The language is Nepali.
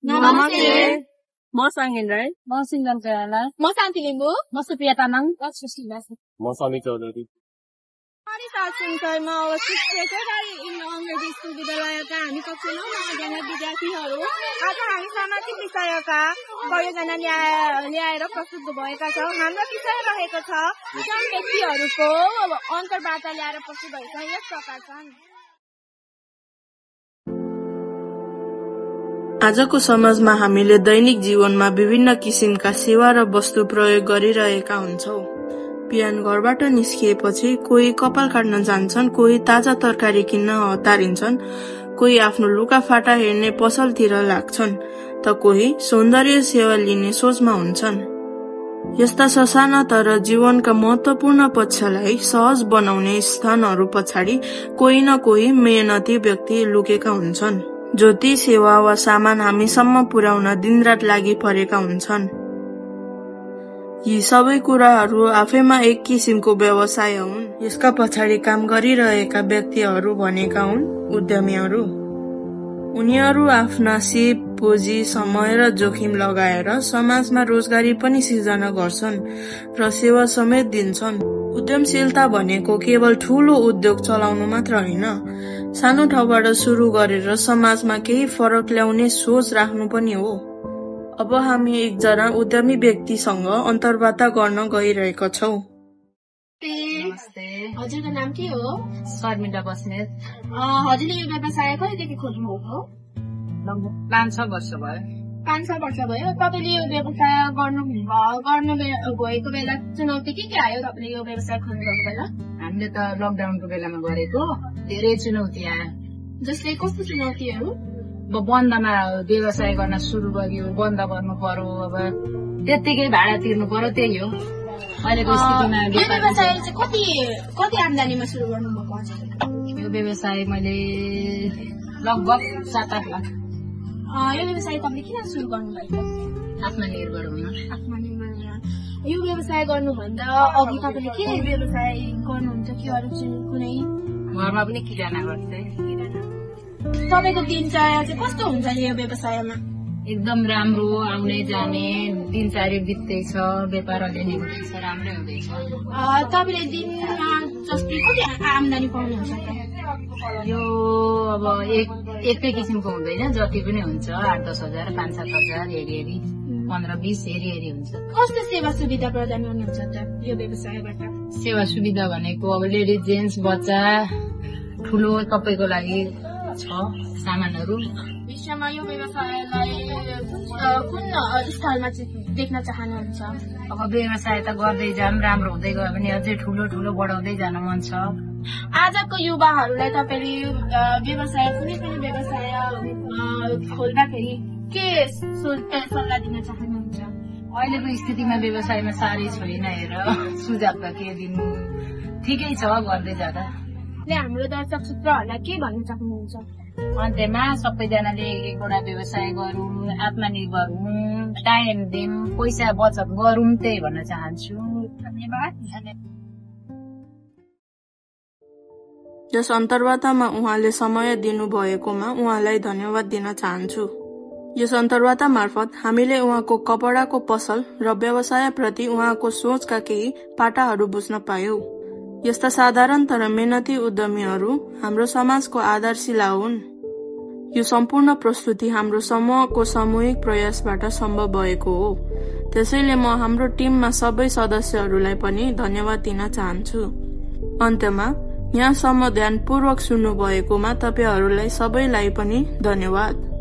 नमस्ते। म साङ्गिन राई। म सिङ्गम केराला। म शान्ति लिम्बू। म सुप्रिया तामाङ। म समी चौधरी। संस्थामा अवस्थित सेक्रेटरी अङ्ग्रेजी स्कुल विद्यालयका हामी कक्षा 9 मा अध्ययनरत विद्यार्थीहरू आज हामी सामाजिक विषयका परियोजना ल्याएर प्रस्तुत भएका छौँ। हाम्रो विषय रहेको छ सानो व्यक्तिहरूको अन्तर्वार्ता ल्याएर प्रस्तुत भएका यस प्रकार छन्। आजको समाजमा हामीले दैनिक जीवनमा विभिन्न किसिमका सेवा र वस्तु प्रयोग गरिरहेका हुन्छौँ। बिहान घरबाट निस्किएपछि कोही कपाल काट्न जान्छन्, कोही ताजा तरकारी किन्न हतारिन्छन्, कोही आफ्नो लुगाफाटा हेर्ने पसलतिर लाग्छन्, त कोही सौन्दर्य सेवा लिने सोचमा हुन्छन्। यस्ता ससाना तर जीवनका महत्वपूर्ण पक्षलाई सहज बनाउने स्थानहरू पछाडि कोही न कोही मेहनती व्यक्ति लुकेका हुन्छन्, जो ती सेवा वा सामान हामीसम्म पुर्याउन दिनरात लागि परेका हुन्छन्। यी सबै कुराहरू आफैमा एक किसिमको व्यवसाय हुन्। यसका पछाडि काम गरिरहेका व्यक्तिहरू भनेका हुन् उद्यमीहरू। उनीहरू आफ्ना सिप, पुँजी, समय र जोखिम लगाएर समाजमा रोजगारी पनि सिर्जना गर्छन् र सेवा समेत दिन्छन्। उद्यमशीलता भनेको केवल ठूलो उद्योग चलाउनु मात्र होइन, सानो ठाउँबाट सुरु गरेर समाजमा केही फरक ल्याउने सोच राख्नु पनि हो। अब हामी एकजना उद्यमी व्यक्तिसँग अन्तर्वार्ता गर्न गइरहेका छौँ। हजुरको नाम के हो? शर्मिला बस्नेत। हजुरले यो व्यवसाय कहिलेदेखि खोल्नुभएको? लगभग 5-6 वर्ष भयो। 5-6 वर्ष भयो। तपाईँले यो व्यवसाय गर्नु भएको बेला चुनौती के आयो? तपाईँले यो व्यवसाय खोल्नुभएको बेला हामीले त लकडाउनको बेलामा गरेको धेरै चुनौती आयो। जस्तै कस्तो चुनौतीहरू? अब बन्दमा व्यवसाय गर्न सुरु गर्यो, बन्द गर्नु पर्यो, अब त्यत्तिकै भाडा तिर्नु पर्यो, त्यही हो अहिलेको स्थितिमा। यो व्यवसाय चाहिँ कति आम्दानीमा सुरु गर्नुभएको? यो व्यवसाय मैले लगभग 7-8 लाख। यो व्यवसाय तपाईँले किन सुरु गर्नुभएको? आत्मनिर्भर हुन। यो व्यवसाय गर्नुभन्दा अघि तपाईँले के व्यवसाय गर्नुहुन्छ कि अरू कुनै? घरमा पनि किराना गर्थे। तपाईँको दिनचर्या चाहिँ कस्तो हुन्छ यो व्यवसायमा? एकदम राम्रो, आउने जाने दिनचर्या बित्दैछ, व्यापार अलिअलि हुँदैछ, राम्रै हुँदैछ। तपाईँले दिनमा जस्तै कति आम्दानी पाउनुहुन्छ? यो अब एकै किसिमको हुँदैन, जति पनि हुन्छ 8-10 हजार, 5-7 हजार, हेरी 15-20 हेरी हुन्छ। कस्तो सेवा सुविधा प्रदान गर्नुहुन्छ त यो व्यवसायबाट? सेवा सुविधा भनेको अब लेडिज जेन्ट्स बच्चा ठुलो सबैको लागि छ सामानहरू। विश्वमा यो व्यवसायलाई कुन स्थलमा देख्न चाहनुहुन्छ? अब व्यवसाय त गर्दै जाम, राम्रो हुँदै गयो भने अझै ठुलो बढाउँदै जान मन छ। आजको युवाहरूलाई तपाईँले व्यवसाय कुनै पनि व्यवसाय खोल्दाखेरि के सल्लाह दिन चाहनुहुन्छ? अहिलेको स्थितिमा व्यवसायमा साह्रै छैन, हेर सुझाव त के दिनु, ठिकै छ गर्दै जाँदा। हाम्रो दर्शक सूत्रहरूलाई के भन्न चाहनुहुन्छ? अन्त्यमा सबैजनाले एकवटा व्यवसाय गरौँ, आत्मनिर्भर हौँ, टाइम दिउँ, पैसा बचत गरौँ, त्यही भन्न चाहन्छु। धन्यवाद। यस अन्तर्वार्तामा उहाँले समय दिनुभएकोमा उहाँलाई धन्यवाद दिन चाहन्छु। यस अन्तर्वार्ता मार्फत हामीले उहाँको कपडाको पसल र व्यवसायप्रति उहाँको सोचका केही पाटाहरू बुझ्न पायौं। यस्ता साधारण तर मेहनती उद्यमीहरू हाम्रो समाजको आधारशिला हुन्। यो सम्पूर्ण प्रस्तुति हाम्रो समूहको सामूहिक प्रयासबाट सम्भव भएको हो। त्यसैले म हाम्रो टिममा सबै सदस्यहरूलाई पनि धन्यवाद दिन चाहन्छु। अन्त्यमा यहाँसम्म ध्यानपूर्वक सुन्नु भएकोमा तपाईहरूलाई सबैलाई पनि धन्यवाद।